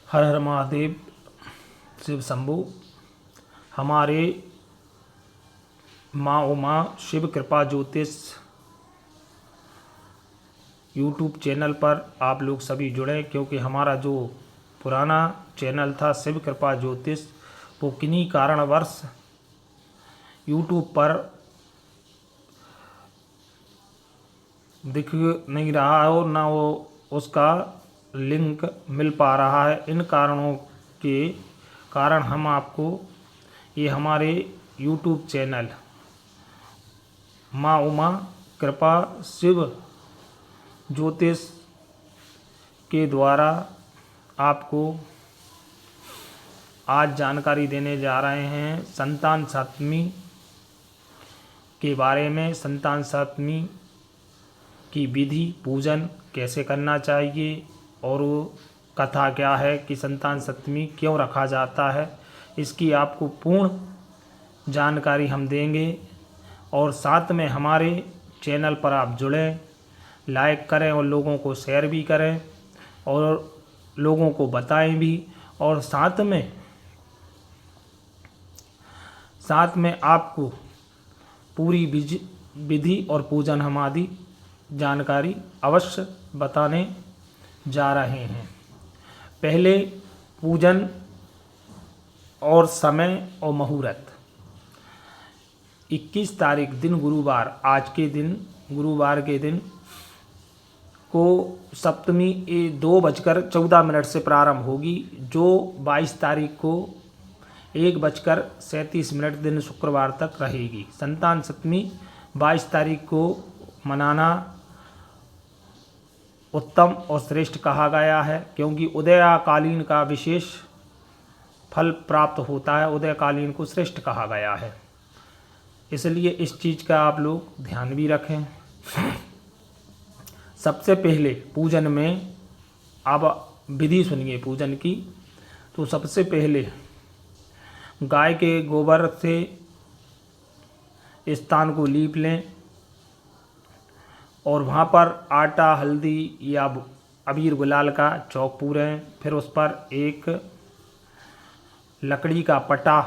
हर हर महादेव। शिव शंभु। हमारे माँ उमा शिव कृपा ज्योतिष यूट्यूब चैनल पर आप लोग सभी जुड़े, क्योंकि हमारा जो पुराना चैनल था शिव कृपा ज्योतिष वो किन्हीं कारणवश यूट्यूब पर दिख नहीं रहा है और ना वो उसका लिंक मिल पा रहा है। इन कारणों के कारण हम आपको ये हमारे यूट्यूब चैनल माँ उमा कृपा शिव ज्योतिष के द्वारा आपको आज जानकारी देने जा रहे हैं संतान सप्तमी के बारे में। संतान सप्तमी की विधि, पूजन कैसे करना चाहिए और वो कथा क्या है कि संतान सप्तमी क्यों रखा जाता है, इसकी आपको पूर्ण जानकारी हम देंगे। और साथ में हमारे चैनल पर आप जुड़ें, लाइक करें और लोगों को शेयर भी करें और लोगों को बताएं भी। और साथ में आपको पूरी विधि और पूजन हमारी जानकारी अवश्य बताने जा रहे हैं। पहले पूजन और समय और मुहूर्त। 21 तारीख दिन गुरुवार, आज के दिन गुरुवार के दिन को सप्तमी 2:14 से प्रारंभ होगी, जो 22 तारीख को 1:37 दिन शुक्रवार तक रहेगी। संतान सप्तमी 22 तारीख को मनाना उत्तम और श्रेष्ठ कहा गया है, क्योंकि उदयकालीन का विशेष फल प्राप्त होता है। उदयकालीन को श्रेष्ठ कहा गया है, इसलिए इस चीज़ का आप लोग ध्यान भी रखें। सबसे पहले पूजन में अब विधि सुनिए पूजन की। तो सबसे पहले गाय के गोबर से स्थान को लीप लें और वहाँ पर आटा, हल्दी या अबीर गुलाल का चौक पूरें। फिर उस पर एक लकड़ी का पटा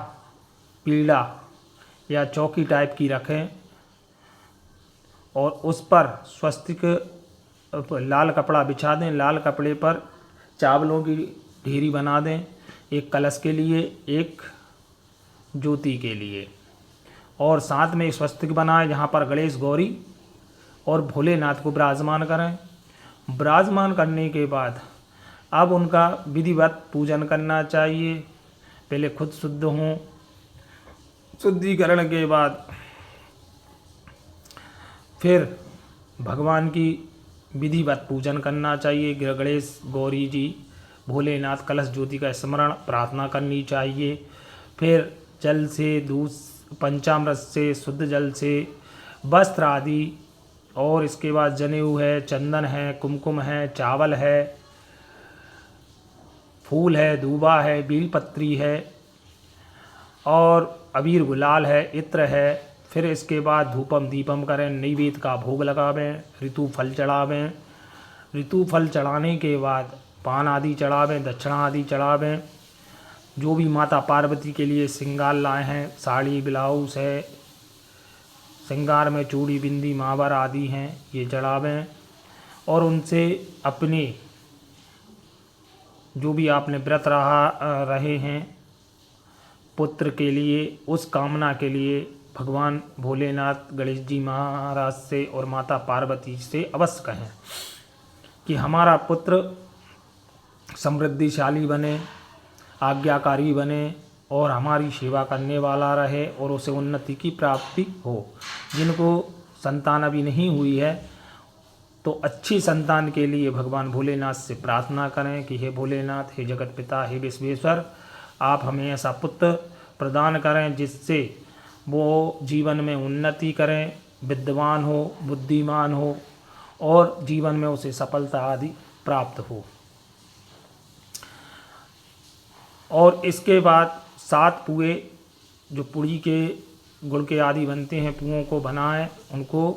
पीला या चौकी टाइप की रखें और उस पर स्वस्तिक लाल कपड़ा बिछा दें। लाल कपड़े पर चावलों की ढेरी बना दें, एक कलश के लिए, एक ज्योति के लिए। और साथ में एक स्वस्तिक बनाएं जहाँ पर गणेश, गौरी और भोलेनाथ को विराजमान करें। विराजमान करने के बाद अब उनका विधिवत पूजन करना चाहिए। पहले खुद शुद्ध हों, शुद्धिकरण के बाद फिर भगवान की विधिवत पूजन करना चाहिए। गणेश, गौरी जी, भोलेनाथ, कलश, ज्योति का स्मरण प्रार्थना करनी चाहिए। फिर जल से, दूध, पंचामृत से, शुद्ध जल से, वस्त्र आदि, और इसके बाद जनेऊ है, चंदन है, कुमकुम है, चावल है, फूल है, दूबा है, बेलपत्री है और अबीर गुलाल है, इत्र है। फिर इसके बाद धूपम दीपम करें, नैवेद्य का भोग लगावें, ऋतु फल चढ़ावें। ऋतु फल चढ़ाने के बाद पान आदि चढ़ावें, दक्षिणा आदि चढ़ावें। जो भी माता पार्वती के लिए श्रृंगार लाए हैं, साड़ी, ब्लाउज है, श्रृंगार में चूड़ी, बिंदी, महावर आदि हैं, ये चढ़ावें। और उनसे अपने जो भी आपने व्रत रहे हैं पुत्र के लिए, उस कामना के लिए भगवान भोलेनाथ, गणेश जी महाराज से और माता पार्वती से अवश्य कहें कि हमारा पुत्र समृद्धिशाली बने, आज्ञाकारी बने और हमारी सेवा करने वाला रहे और उसे उन्नति की प्राप्ति हो। जिनको संतान अभी नहीं हुई है तो अच्छी संतान के लिए भगवान भोलेनाथ से प्रार्थना करें कि हे भोलेनाथ, हे जगत पिता, हे विश्वेश्वर, आप हमें ऐसा पुत्र प्रदान करें जिससे वो जीवन में उन्नति करें, विद्वान हो, बुद्धिमान हो और जीवन में उसे सफलता आदि प्राप्त हो। और इसके बाद 7 पुए जो पुड़ी के गुड़ के आदि बनते हैं, पुओं को बनाएं, उनको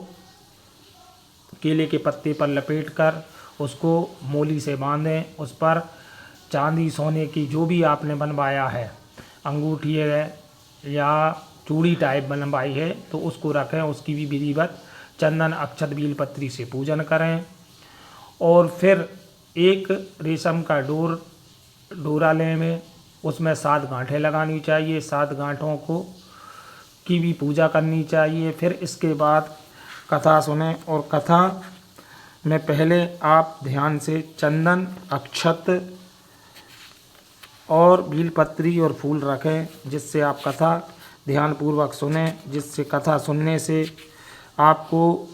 केले के पत्ते पर लपेटकर उसको मोली से बांधें, उस पर चांदी सोने की जो भी आपने बनवाया है, अंगूठी है या चूड़ी टाइप बनवाई है, तो उसको रखें, उसकी भी विधिवत चंदन अक्षत बीलपत्री से पूजन करें। और फिर एक रेशम का डोरा लें में, उसमें 7 गांठें लगानी चाहिए, 7 गांठों को की भी पूजा करनी चाहिए। फिर इसके बाद कथा सुने, और कथा में पहले आप ध्यान से चंदन अक्षत और बीलपत्री और फूल रखें, जिससे आप कथा ध्यानपूर्वक सुने, जिससे कथा सुनने से आपको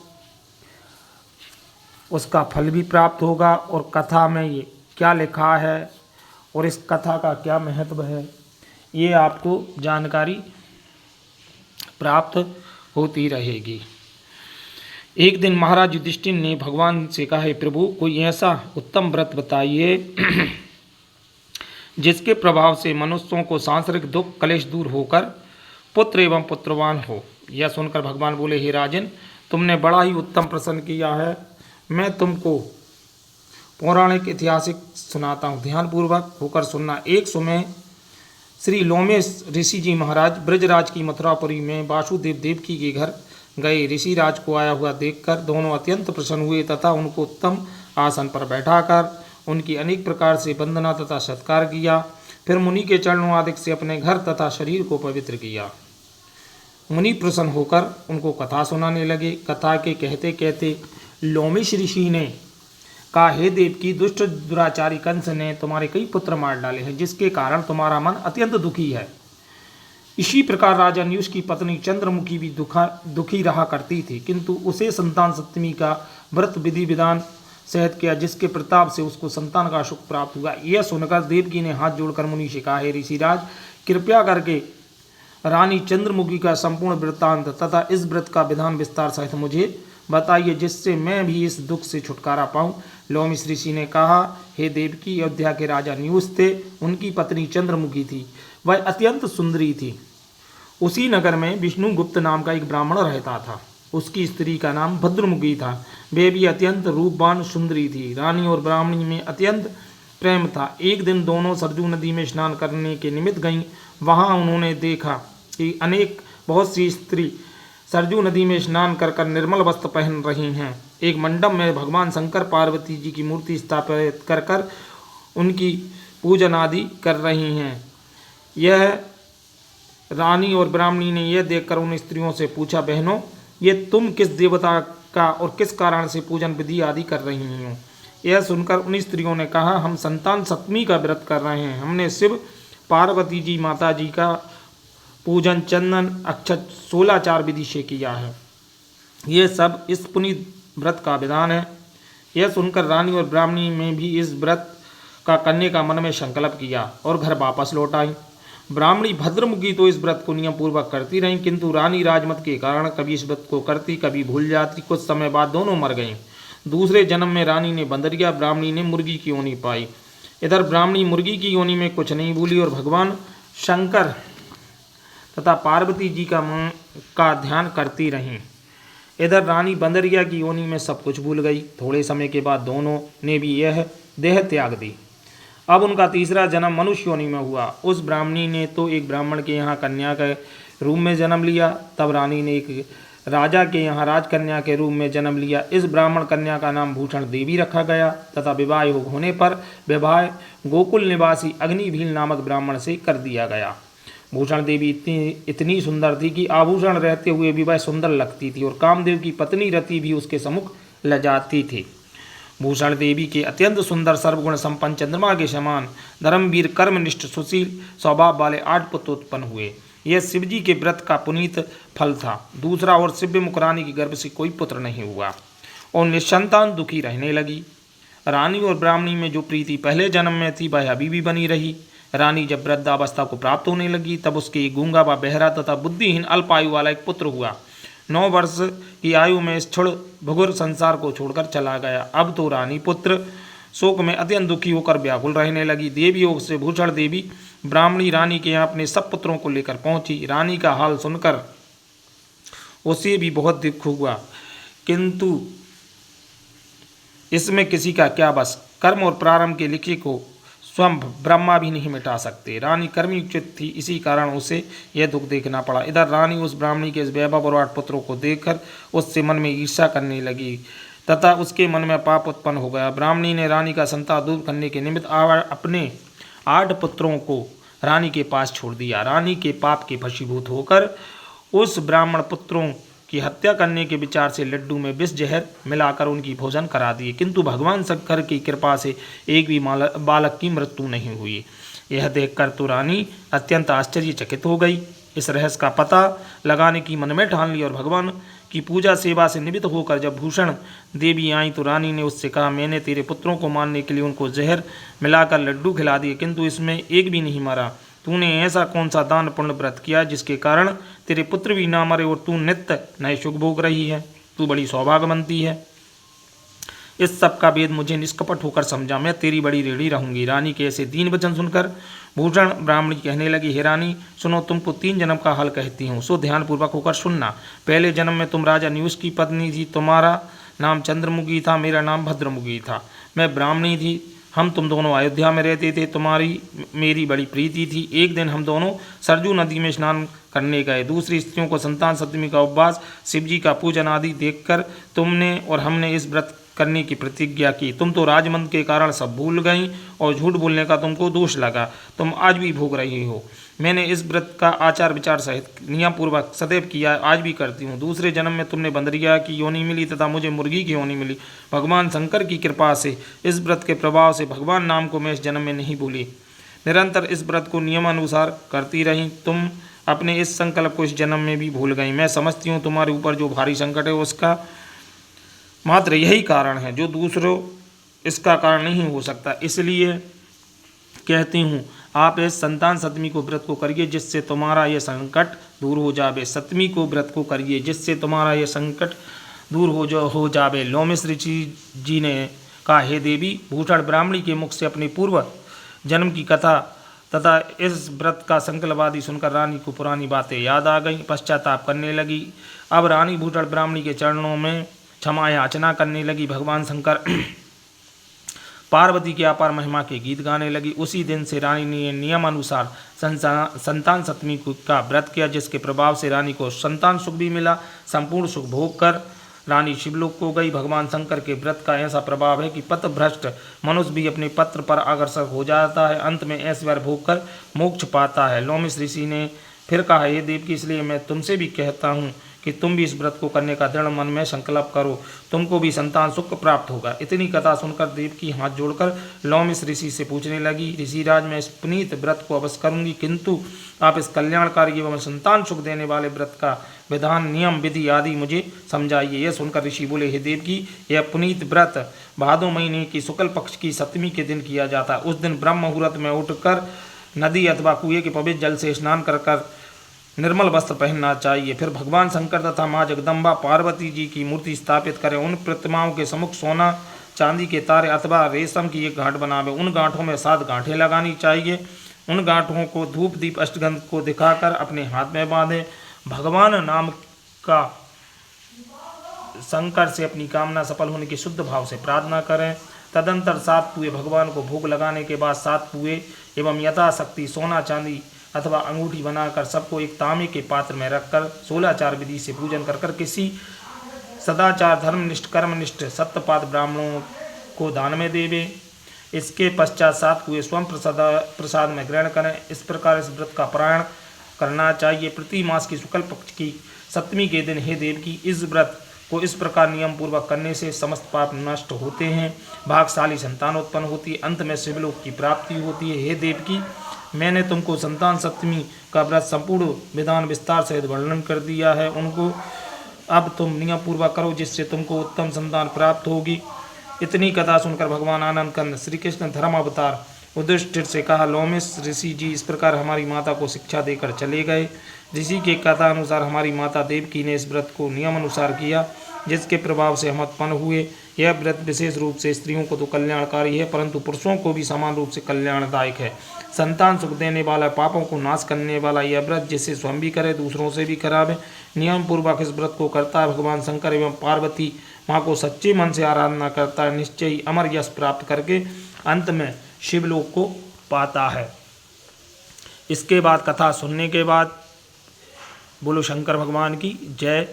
उसका फल भी प्राप्त होगा। और कथा में ये क्या लिखा है और इस कथा का क्या महत्व है, ये आपको जानकारी प्राप्त होती रहेगी। एक दिन महाराज युधिष्ठिर ने भगवान से कहा, हे प्रभु, कोई ऐसा उत्तम व्रत बताइए जिसके प्रभाव से मनुष्यों को सांसारिक दुख कलेश दूर होकर पुत्र एवं पुत्रवान हो। यह सुनकर भगवान बोले, हे राजन, तुमने बड़ा ही उत्तम प्रश्न किया है। मैं तुमको पौराणिक ऐतिहासिक सुनाता हूँ, ध्यानपूर्वक होकर सुनना। एक समय श्री लोमेश ऋषि जी महाराज ब्रजराज की मथुरापुरी में वासुदेव देवकी के घर गए। ऋषिराज को आया हुआ देखकर दोनों अत्यंत प्रसन्न हुए तथा उनको उत्तम आसन पर बैठाकर उनकी अनेक प्रकार से वंदना तथा सत्कार किया। फिर मुनि के चरणों आदि से अपने घर तथा शरीर को पवित्र किया। मुनि प्रसन्न होकर उनको कथा सुनाने लगे। कथा के कहते कहते लोमेश ऋषि ने कहा, हे देवकी, दुष्ट दुराचारी कंस ने तुम्हारे कई पुत्र मार डाले हैं, जिसके कारण तुम्हारा मन अत्यंत दुखी है। इसी प्रकार राजा न्यूष की पत्नी चंद्रमुखी भी दुखी रहा करती थी, किंतु उसे संतान सप्तमी का व्रत विधि विधान सहित किया, जिसके प्रताप से उसको संतान का सुख प्राप्त हुआ। यह सुनकर देवकी ने हाथ जोड़कर मुनि से कहा, हे ऋषिराज, कृपया करके रानी चंद्रमुखी का संपूर्ण वृत्तांत तथा इस व्रत का विधान विस्तार सहित मुझे बताइए, जिससे मैं भी इस दुख से छुटकारा पाऊं। लोमेश ऋषि ने कहा, हे देवकी, अयोध्या के राजा न्यूष थे, उनकी पत्नी चंद्रमुखी थी, वह अत्यंत सुंदरी थी। उसी नगर में विष्णुगुप्त नाम का एक ब्राह्मण रहता था, उसकी स्त्री का नाम भद्रमुखी था। वे भी अत्यंत रूपवान सुंदरी थी। रानी और ब्राह्मणी में अत्यंत प्रेम था। एक दिन दोनों सरजू नदी में स्नान करने के निमित्त गईं। वहां उन्होंने देखा कि बहुत सी स्त्री सरजू नदी में स्नान कर कर निर्मल वस्त्र पहन रही हैं। एक मंडप में भगवान शंकर पार्वती जी की मूर्ति स्थापित कर कर उनकी पूजन आदि कर रही हैं। यह रानी और ब्राह्मणी ने यह देखकर उन स्त्रियों से पूछा, बहनों, ये तुम किस देवता का और किस कारण से पूजन विधि आदि कर रही हो? यह सुनकर उन स्त्रियों ने कहा, हम संतान सप्तमी का व्रत कर रहे हैं। हमने शिव पार्वती जी माता जी का पूजन चंदन अक्षत 16 विधि से किया है। ये सब इस पुनीत व्रत का विधान है। यह सुनकर रानी और ब्राह्मणी में भी इस व्रत का करने का मन में संकल्प किया और घर वापस लौट आई। ब्राह्मणी भद्रमुखी तो इस व्रत को नियम पूर्वक करती रहीं, किंतु रानी राजमत के कारण कभी इस व्रत को करती, कभी भूल जाती। कुछ समय बाद दोनों मर गईं। दूसरे जन्म में रानी ने बंदरिया, ब्राह्मणी ने मुर्गी की योनि पाई। इधर ब्राह्मणी मुर्गी की योनि में कुछ नहीं भूली और भगवान शंकर तथा पार्वती जी का ध्यान करती रहीं। इधर रानी बंदरिया की योनि में सब कुछ भूल गई। थोड़े समय के बाद दोनों ने भी यह देह त्याग दी। अब उनका तीसरा जन्म मनुष्य योनि में हुआ। उस ब्राह्मणी ने तो एक ब्राह्मण के यहाँ कन्या के रूप में जन्म लिया। तब रानी ने एक राजा के यहाँ राजकन्या के रूप में जन्म लिया। इस ब्राह्मण कन्या का नाम भूषण देवी रखा गया तथा विवाह योग होने पर विवाह गोकुल निवासी अग्निभील नामक ब्राह्मण से कर दिया गया। भूषण देवी इतनी सुंदर थी कि आभूषण रहते हुए भी वह सुंदर लगती थी और कामदेव की पत्नी रति भी उसके सम्मुख लजाती थी। भूषण देवी के अत्यंत सुंदर सर्वगुण संपन्न चंद्रमा के समान धर्मवीर कर्मनिष्ठ सुशील स्वभाव वाले 8 पुत्र उत्पन्न हुए। यह शिवजी के व्रत का पुनीत फल था। दूसरा और शिव्य मुख रानी के गर्भ से कोई पुत्र नहीं हुआ और निसंतान दुखी रहने लगी। रानी और ब्राह्मणी में जो प्रीति पहले जन्म में थी वह अभी भी बनी रही। रानी जब वृद्धावस्था को प्राप्त होने लगी तब उसके एक गूंगा व बहरा तथा बुद्धिहीन अल्प आयु वाला एक पुत्र हुआ। 9 वर्ष की आयु में क्षुण भुगुर संसार को छोड़कर चला गया। अब तो रानी पुत्र शोक में अत्यंत दुखी होकर व्याकुल रहने लगी। देवी योग से भूषण देवी ब्राह्मणी रानी के यहाँ अपने सब पुत्रों को लेकर पहुंची। रानी का हाल सुनकर उसे भी बहुत दुख हुआ, किंतु इसमें किसी का क्या बस। कर्म और प्रारंभ के लिखे को स्वयं ब्रह्मा भी नहीं मिटा सकते। रानी कर्मी उचित थी, इसी कारण उसे यह दुख देखना पड़ा। इधर रानी उस ब्राह्मणी के इस वैभव और 8 पुत्रों को देखकर उससे मन में ईर्ष्या करने लगी तथा उसके मन में पाप उत्पन्न हो गया। ब्राह्मणी ने रानी का संताप दूर करने के निमित्त अपने 8 पुत्रों को रानी के पास छोड़ दिया। रानी के पाप के वशीभूत होकर उस ब्राह्मण पुत्रों की हत्या करने के विचार से लड्डू में विष जहर मिलाकर उनकी भोजन करा दिए, किंतु भगवान शंकर की कृपा से एक भी बालक की मृत्यु नहीं हुई। यह देखकर तो रानी अत्यंत आश्चर्यचकित हो गई। इस रहस्य का पता लगाने की मन में ठान ली और भगवान की पूजा सेवा से निमित्त होकर जब भूषण देवी आई तो रानी ने उससे कहा, मैंने तेरे पुत्रों को मारने के लिए उनको जहर मिलाकर लड्डू खिला दिए, किंतु इसमें एक भी नहीं मरा। तूने ऐसा कौन सा दान पुण्य व्रत किया जिसके कारण तेरे पुत्र भी ना मरे और तू नित्य नए सुख भोग रही है? तू बड़ी सौभाग्यवंती है। इस सब का वेद मुझे निष्कपट होकर समझा, मैं तेरी बड़ी ऋणी रहूंगी। रानी के ऐसे दीन वचन सुनकर भूषण ब्राह्मणी कहने लगी, हे रानी सुनो, तुमको 3 जन्म का हाल कहती हूँ, सो ध्यानपूर्वक होकर सुनना। पहले जन्म में तुम राजा न्यूस की पत्नी थी, तुम्हारा नाम चंद्रमुखी था, मेरा नाम भद्रमुखी था। मैं ब्राह्मणी थी, हम तुम दोनों अयोध्या में रहते थे, तुम्हारी मेरी बड़ी प्रीति थी। एक दिन हम दोनों सरजू नदी में स्नान करने गए। दूसरी स्त्रियों को संतान सप्तमी का उपवास, शिवजी का पूजन आदि देखकर तुमने और हमने इस व्रत करने की प्रतिज्ञा की। तुम तो राजमंद के कारण सब भूल गई और झूठ बोलने का तुमको दोष लगा, तुम आज भी भोग रही हो। मैंने इस व्रत का आचार विचार सहित नियम पूर्वक सदैव किया, आज भी करती हूँ। दूसरे जन्म में तुमने बंदरिया की योनि मिली तथा मुझे मुर्गी की योनि मिली। भगवान शंकर की कृपा से इस व्रत के प्रभाव से भगवान नाम को मैं इस जन्म में नहीं भूली, निरंतर इस व्रत को नियमानुसार करती रही। तुम अपने इस संकल्प को इस जन्म में भी भूल गई। मैं समझती हूँ तुम्हारे ऊपर जो भारी संकट है उसका मात्र यही कारण है, जो दूसरों इसका कारण नहीं हो सकता। इसलिए कहती हूँ आप इस संतान सप्तमी को व्रत को करिए जिससे तुम्हारा यह संकट दूर हो जावे। सप्तमी को व्रत को करिए जिससे तुम्हारा यह संकट दूर हो जावे। लोमिस ऋषि जी ने कहा, हे देवी, भूषण ब्राह्मणी के मुख से अपने पूर्व जन्म की कथा तथा इस व्रत का संकल्प आदि सुनकर रानी को पुरानी बातें याद आ गई, पश्चाताप करने लगी। अब रानी भूषण ब्राह्मणी के चरणों में क्षमा याचना करने लगी। भगवान शंकर पार्वती की अपार महिमा के गीत गाने लगी। उसी दिन से रानी ने नियम अनुसार संतान सप्तमी का व्रत किया, जिसके प्रभाव से रानी को संतान सुख भी मिला। संपूर्ण सुख भोग कर रानी शिवलोक को गई। भगवान शंकर के व्रत का ऐसा प्रभाव है कि पथभ्रष्ट मनुष्य भी अपने पत्र पर आकर्षक हो जाता है, अंत में ऐश्वर्य भोग कर मोक्ष पाता है। लोमिस ऋषि ने फिर कहा, हे देवकी, इसलिए मैं तुमसे भी कहता हूँ कि तुम भी इस व्रत को करने का दृढ़ मन में संकल्प करो, तुमको भी संतान सुख प्राप्त होगा। इतनी कथा सुनकर देवकी हाथ जोड़कर लोमिस ऋषि से पूछने लगी, ऋषिराज, मैं इस पुनीत व्रत को अवश्य करूंगी, किंतु आप इस कल्याणकारी एवं संतान सुख देने वाले व्रत का विधान, नियम, विधि आदि मुझे समझाइए। यह सुनकर ऋषि बोले, हे देवकी, यह पुनीत व्रत भादो महीने की शुक्ल पक्ष की सप्तमी के दिन किया जाता है। उस दिन ब्रह्म मुहूर्त में उठकर नदी अथवा कुएं के पवित्र जल से स्नान कर निर्मल वस्त्र पहनना चाहिए। फिर भगवान शंकर तथा माँ जगदम्बा पार्वती जी की मूर्ति स्थापित करें। उन प्रतिमाओं के सम्मुख सोना चांदी के तारे अथवा रेशम की एक गांठ बनावे। उन गांठों में 7 गांठें लगानी चाहिए। उन गांठों को धूप दीप अष्टगंध को दिखाकर अपने हाथ में बांधें। भगवान नाम का शंकर से अपनी कामना सफल होने की शुद्ध भाव से प्रार्थना करें। तदंतर 7 पुए भगवान को भोग लगाने के बाद 7 पुए एवं यथाशक्ति सोना चांदी अथवा अंगूठी बनाकर सबको एक तांबे के पात्र में रखकर 16 विधि से पूजन कर किसी सदाचार धर्मनिष्ठ कर्मनिष्ठ सत्यपात ब्राह्मणों को दान में देवे। इसके पश्चात 7 कुएं स्वयं प्रसाद में ग्रहण करें। इस प्रकार इस व्रत का पारायण करना चाहिए। प्रति मास की शुक्ल पक्ष की सप्तमी के दिन, हे देवकी, इस व्रत को इस प्रकार नियम पूर्वक करने से समस्त पाप नष्ट होते हैं, भाग्यशाली संतान उत्पन्न होती है, अंत में शिवलोक की प्राप्ति होती है। हे देवकी, मैंने तुमको संतान सप्तमी का व्रत संपूर्ण विधान विस्तार सहित वर्णन कर दिया है, उनको अब तुम नियम पूर्वक करो, जिससे तुमको उत्तम संतान प्राप्त होगी। इतनी कथा सुनकर भगवान आनंद कंद श्री कृष्ण धर्म अवतार युधिष्ठिर से कहा, लोमिस ऋषि जी इस प्रकार हमारी माता को शिक्षा देकर चले गए। ऋषि के कथा अनुसार हमारी माता देवकी ने इस व्रत को नियम अनुसार किया, जिसके प्रभाव से हम उत्पन्न हुए। यह व्रत विशेष रूप से स्त्रियों को तो कल्याणकारी है, परंतु पुरुषों को भी समान रूप से कल्याणदायक है। संतान सुख देने वाला, पापों को नाश करने वाला यह व्रत जिसे स्वयं भी करे दूसरों से भी करावे। नियम पूर्वक इस व्रत को करता है भगवान शंकर एवं पार्वती माँ को सच्चे मन से आराधना करता है, निश्चय ही अमर यश प्राप्त करके अंत में शिवलोक को पाता है। इसके बाद कथा सुनने के बाद, बोलो शंकर भगवान की जय।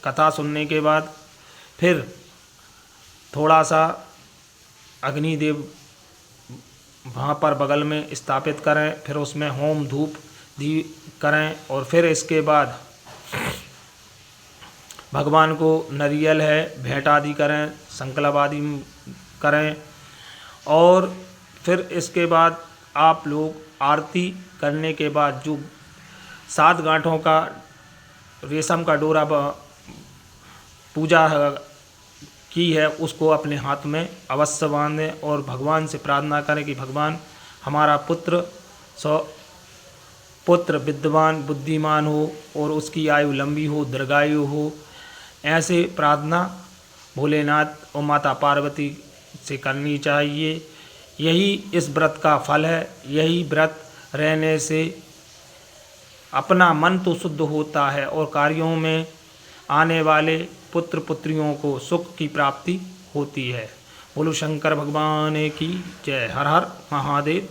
कथा सुनने के बाद फिर थोड़ा सा अग्निदेव वहाँ पर बगल में स्थापित करें, फिर उसमें होम धूप दी करें, और फिर इसके बाद भगवान को नरियल है भेंट आदि करें, संकल्प आदि करें, और फिर इसके बाद आप लोग आरती करने के बाद जो 7 गांठों का रेशम का डोरा पूजा की है उसको अपने हाथ में अवश्य बांधें और भगवान से प्रार्थना करें कि भगवान हमारा पुत्र विद्वान बुद्धिमान हो और उसकी आयु लंबी हो, दीर्घायु हो। ऐसे प्रार्थना भोलेनाथ और माता पार्वती से करनी चाहिए। यही इस व्रत का फल है। यही व्रत रहने से अपना मन तो शुद्ध होता है और कार्यों में आने वाले पुत्र पुत्रियों को सुख की प्राप्ति होती है। बोलो शंकर भगवान की जय। हर हर महादेव।